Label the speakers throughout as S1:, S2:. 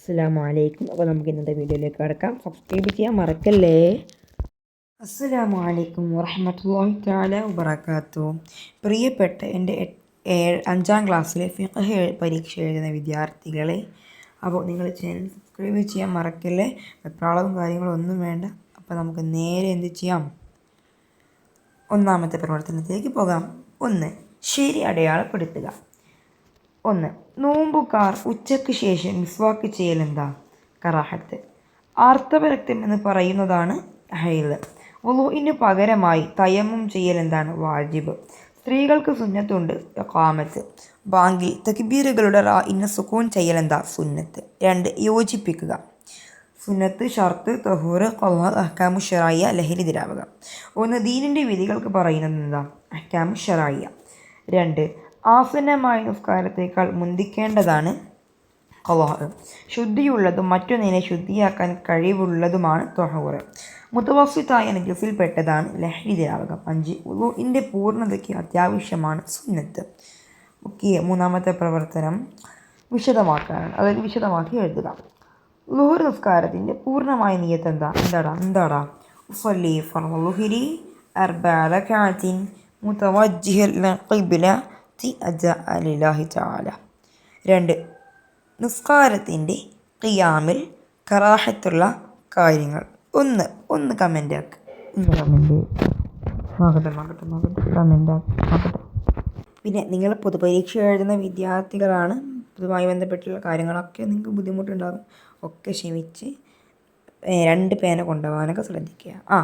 S1: അസ്സലാമു അലൈക്കും. അപ്പോൾ നമുക്ക് ഇന്നത്തെ വീഡിയോയിലേക്ക് കടക്കാം. സബ്സ്ക്രൈബ് ചെയ്യാൻ മറക്കല്ലേ. അസ്സലാമു അലൈക്കും വറഹ്മത്തുള്ളാഹി തആല വബറകാതുഹു. പ്രിയപ്പെട്ട എൻ്റെ 5ാം ക്ലാസ്സിലെ ഫിഖ് പരീക്ഷ എഴുതുന്ന വിദ്യാർത്ഥികളെ, അപ്പോൾ നിങ്ങൾ ചാനൽ സബ്സ്ക്രൈബ് ചെയ്യാൻ മറക്കല്ലേ. വെപ്രാളവും കാര്യങ്ങളൊന്നും വേണ്ട. അപ്പോൾ നമുക്ക് നേരെ എന്ത് ചെയ്യാം, ഒന്നാമത്തെ പ്രവർത്തനത്തിലേക്ക് പോകാം. 1. ശരി അടയാളപ്പെടുത്തുക. 1. നോമ്പുകാർ ഉച്ചയ്ക്ക് ശേഷം മിസ്വാക്ക് ചെയ്യലെന്താ? കറാഹത്ത്. ആർത്തവരക്തം എന്ന് പറയുന്നതാണ് ഹൈദ്. വുളൂഇന് പകരമായി തയമ്മും ചെയ്യലെന്താണ്? വാജിബ്. സ്ത്രീകൾക്ക് സുന്നത്തുണ്ട് ഇഖാമത്ത്. ബാങ്കിൽ തക്ബീറുകളുടെ ഇന്ന സുക്കൂൻ ചെയ്യലെന്താ? സുന്നത്ത്. 2. യോജിപ്പിക്കുക. സുന്നത്ത്, ഷർത്ത്, തഹൂറ്, ഖളാ, അഹ്കാമു ശറഇയ്യ, ലഹരി ദ്രാവകം. 1. ദീനിൻ്റെ വിധികൾക്ക് പറയുന്നത് എന്താ? അഹ്കാമു ശറഇയ്യ. 2. ആസന്നമായ നിസ്കാരത്തേക്കാൾ മുന്തിക്കേണ്ടതാണ് ഖളാ. ശുദ്ധിയുള്ളതും മറ്റൊന്നിനെ ശുദ്ധിയാക്കാൻ കഴിവുള്ളതുമാണ് തഹൂറ്. മുതവസ്സിത്തായ നജസിൽപ്പെട്ടതാണ് ലഹരി ദ്രാവകം. 5. വുളൂഇൻ്റെ പൂർണ്ണതയ്ക്ക് അത്യാവശ്യമാണ് സുന്നത്ത്. ഓക്കെ, മൂന്നാമത്തെ പ്രവർത്തനം വിശദമാക്കാനാണ്, അതായത് വിശദമാക്കി എഴുതുക. ളുഹർ നിസ്കാരത്തിൻ്റെ പൂർണ്ണമായ നിയ്യത്ത് എന്താടാ? ഉസല്ലി ഫർള ളുഹരി 4 റകഅത്തിൻ മുതവജ്ജിഹൻ ഖിബ്ലത്തി അജഅ ലില്ലാഹി തആല. 2. നിസ്കാരത്തിൻ്റെ ഖിയാമിൽ കറാഹത്തുള്ള കാര്യങ്ങൾ. ഒന്ന് കമൻ്റ് ആക്ക്. പിന്നെ നിങ്ങൾ പൊതുപരീക്ഷ എഴുതുന്ന വിദ്യാർത്ഥികളാണ്. ഇതുമായി ബന്ധപ്പെട്ടുള്ള കാര്യങ്ങളൊക്കെ നിങ്ങൾക്ക് ബുദ്ധിമുട്ടുണ്ടാകും. ഒക്കെ ക്ഷമിച്ച് 2 പേന കൊണ്ടുപോകാനൊക്കെ ശ്രദ്ധിക്കുക.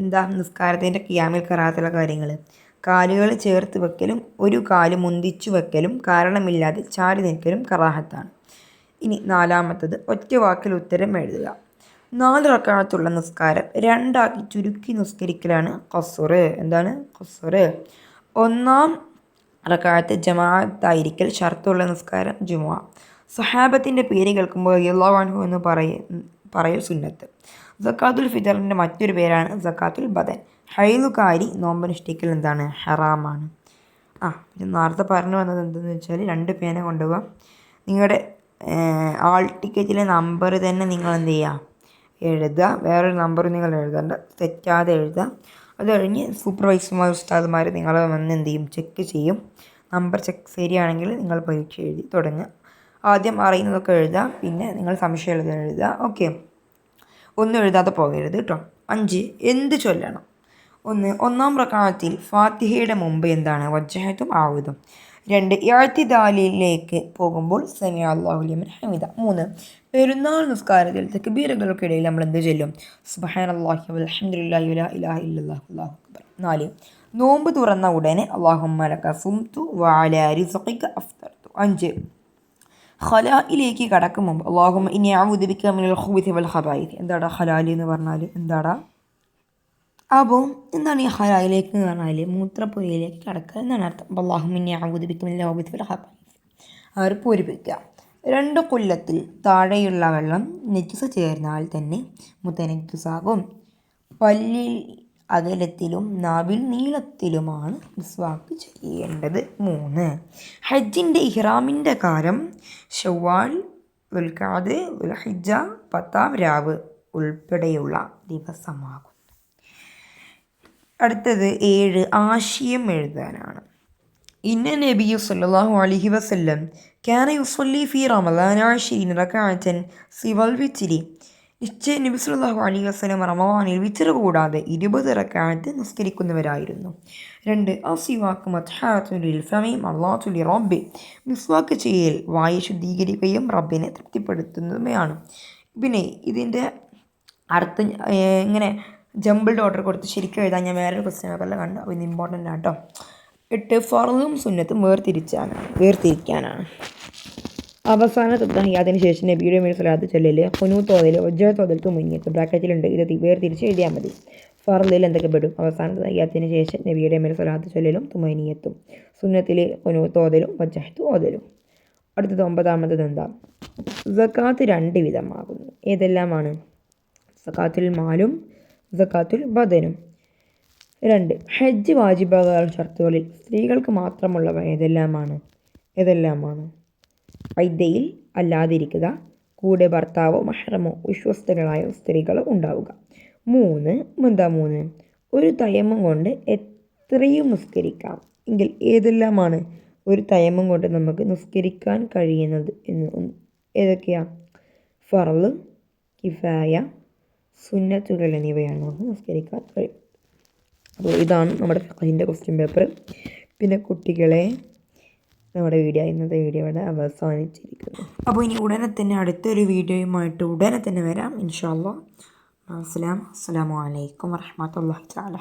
S1: എന്താ നിസ്കാരത്തിൻ്റെ ഖിയാമിൽ കറാഹത്തുള്ള കാര്യങ്ങൾ? കാലുകൾ ചേർത്ത് വെക്കലും ഒരു കാല് മുന്തിച്ചു വെക്കലും കാരണമില്ലാതെ ചാരി നിൽക്കലും കറാഹത്താണ്. ഇനി 4-മത്തത് ഒറ്റ വാക്കിൽ ഉത്തരം എഴുതുക. 4 റക്അത്തുള്ള നിസ്കാരം 2 ആക്കി ചുരുക്കി നിസ്കരിക്കലാണ് ഖസ്റ്. എന്താണ് ഖസ്റ്? 1-ാം റക്അത്ത് ജമാഅത്തായിരിക്കൽ ഷർത്തുള്ള നിസ്കാരം ജുമുഅ. സഹാബത്തിൻ്റെ പേര് കേൾക്കുമ്പോൾ റളിയല്ലാഹു അൻഹു എന്ന് പറയൽ സുന്നത്ത്. സക്കാത്തുൽ ഫിത്തറിൻ്റെ മറ്റൊരു പേരാണ് സക്കാത്തുൽ ബദൻ. ഹൈലുകാരി നോമ്പനുഷ്ഠിക്കൽ എന്താണ്? ഹറാമാണ്. പിന്നെ നേരത്തെ പറഞ്ഞു വന്നത് എന്തെന്ന് വെച്ചാൽ 2 പേന കൊണ്ടുപോകാം. നിങ്ങളുടെ ആൾ ടിക്കറ്റിലെ നമ്പർ തന്നെ നിങ്ങൾ എന്ത് ചെയ്യുക, എഴുതുക. വേറൊരു നമ്പർ നിങ്ങൾ എഴുതേണ്ട, തെറ്റാതെ എഴുതുക. അത് കഴിഞ്ഞ് സൂപ്പർവൈസർമാർ, ഉസ്താദുമാർ നിങ്ങളെ വന്ന് എന്ത് ചെയ്യും, ചെക്ക് ചെയ്യും. നമ്പർ ചെക്ക് ശരിയാണെങ്കിൽ നിങ്ങൾ പരീക്ഷ എഴുതി തുടങ്ങുക. ആദ്യം അറിയുന്നതൊക്കെ എഴുതുക, പിന്നെ നിങ്ങൾ സംശയമുള്ളത് എഴുതുക. ഓക്കെ, ഒന്നും എഴുതാതെ പോകരുത് കേട്ടോ. 5. എന്ത് ചൊല്ലണം? 1. 1-ാം റക്അത്തിൽ ഫാത്തിഹയുടെ മുമ്പ് എന്താണ്? വജ്ജഹത്തും ആവുതും. 2. ഇഅ്തിദാലിലേക്ക് പോകുമ്പോൾ സമിഅ അല്ലാഹു ലിമൻ ഹമിദ. 3. പെരുന്നാൾ നിസ്കാരത്തിൽ തക്ബീറുകൾക്കിടയിൽ നമ്മൾ എന്ത് ചൊല്ലും? സുബ്ഹാനല്ലാഹി വൽഹംദുലില്ലാഹി വലാ ഇലാഹ ഇല്ലല്ലാഹു അല്ലാഹു അക്ബർ. 4. നോമ്പ് തുറന്ന ഉടനെ അല്ലാഹുമ്മ ലക സുംതു വഅലാ റിസ്ഖിക അഫ്തർതു. 5. ഖലായിലേക്ക് കടക്കും മുമ്പ് അല്ലാഹുമ്മ ഇന്നി അഊദു ബിക മിനൽ ഖുബുതി വൽ ഖബായിസ്. എന്താടാ ഖലാലി എന്ന് പറഞ്ഞാൽ? എന്താടാ? അപ്പോൾ എന്താണ് ഈ ഖലായിലേക്ക് എന്ന് പറഞ്ഞാൽ? മൂത്രപ്പുരയിലേക്ക് കടക്കുക എന്നാണ് അർത്ഥം. അപ്പോൾ അല്ലാഹുമ്മ ഇന്നി അഊദു ബിക മിനൽ ഖുബുതി വൽ ഖബായിസ്. പൂരിപ്പിക്കുക. 2 കൊല്ലത്തിൽ താഴെയുള്ള വെള്ളം നജസ് ചേർന്നാൽ തന്നെ മുതനജ്ജിസാകും. പല്ലിൽ അകലത്തിലും നാവിൽ നീളത്തിലുമാണ് മിസ്വാക്ക് ചെയ്യേണ്ടത്. 3. ഹജ്ജിൻ്റെ ഇഹ്റാമിൻ്റെ കാലം ശവ്വാൽ, ദുൽഖഅദ്, ദുൽഹിജ്ജ 10-ാം രാവ് ഉൾപ്പെടെയുള്ള ദിവസമാകും. അടുത്തത് 7. ആശയം എഴുതാനാണ്. ഇന്ന നബിയു സല്ലല്ലാഹു അലൈഹി വസല്ലം കാന യുസല്ലി ഫീ റമളാന 20 റകഅത്തൻ സിവൽ വിത്രി. നിശ്ചയം നബി സല്ലല്ലാഹു അലൈഹി വസല്ലം റമളാനിൽ വിത്ർ കൂടാതെ 20 റകഅത്ത് നിസ്കരിക്കുന്നവരായിരുന്നു. 2. അസിവാക്ക് മത്ഹാത്തുൻ ലിൽ ഫമി മർളാത്തുൻ ലിറബ്ബി. മിസ്വാക്ക് ചെയ്യൽ വായ ശുദ്ധീകരിക്കുകയും റബ്ബിനെ തൃപ്തിപ്പെടുത്തുന്നതുമാണ്. പിന്നെ ഇതിൻ്റെ അർത്ഥം ഇങ്ങനെ ജമ്പിൾഡ് ഓർഡർ കൊടുത്ത് ശരിക്കും എഴുതാൻ ഞാൻ വേറൊരു ക്വസ്റ്റ്യൻ പേപ്പറിൽ കണ്ടു. അപ്പോൾ ഇത് ഇമ്പോർട്ടൻ്റ് ആട്ടോ. 8. ഫർളും സുന്നത്തും വേർതിരിക്കാനാണ്. അവസാനത്തെ തഹിയ്യാത്തിന് ശേഷം നബിയുടെ മേൽ സ്വലാത്ത് ചൊല്ലൽ, ഖുനൂത്ത് ഓതൽ, വജ്ജഹത്ത് ഓതൽ, തുമയ്യത്ത് ബ്രാക്കറ്റിലുണ്ട്. ഇത് വേർതിരിച്ച് എഴുതിയാൽ മതി. ഫർളിൽ എന്തൊക്കെ പെടും? അവസാനത്തെ തഹിയ്യാത്തിന് ശേഷം നബിയുടെ മേൽ സ്വലാത്ത് ചൊല്ലലും തുമയ്യത്തും, സുന്നത്തിൽ ഖുനൂത്ത് ഓതലും വജ്ജഹത്ത് ഓതലും. അടുത്തത് 9-മത്തത് എന്താ? സക്കാത്ത് 2 വിധമാകുന്നു. ഏതെല്ലാമാണ്? സക്കാത്തുൽ മാലും സക്കാത്തുൽ ബദനും. 2. ഹജ്ജ് വാജിബായ ഷർത്തുകളിൽ സ്ത്രീകൾക്ക് മാത്രമുള്ളവ ഏതെല്ലാമാണ്? ഐദ്യയിൽ അല്ലാതിരിക്കുക, കൂടെ ഭർത്താവോ മഹ്റമോ വിശ്വസ്തകളായ സ്ത്രീകളോ ഉണ്ടാവുക. 3 ഒരു തയമ്മം കൊണ്ട് എത്രയും നിസ്കരിക്കാം എങ്കിൽ ഏതെല്ലാമാണ് ഒരു തയമ്മം കൊണ്ട് നമുക്ക് നിസ്കരിക്കാൻ കഴിയുന്നത് ഏതൊക്കെയാണ്? ഫർള്, കിഫായ, സുന്നത്തുകൾ എന്നിവയാണ് നമുക്ക് നിസ്കരിക്കാൻ കഴിയും. അപ്പോൾ ഇതാണ് നമ്മുടെ ഫിഖഹിൻ്റെ ക്വസ്റ്റ്യൻ പേപ്പർ. പിന്നെ കുട്ടികളെ, നമ്മുടെ ഇന്നത്തെ വീഡിയോ ഇവിടെ അവസാനിച്ചിരിക്കുന്നു. അപ്പോൾ ഇനി ഉടനെ തന്നെ അടുത്തൊരു വീഡിയോയുമായിട്ട് ഉടനെ തന്നെ വരാം ഇൻഷാ അല്ലാഹ്. അസ്സലാമു അലൈക്കും വറഹ്മത്തുള്ളാഹി തആല.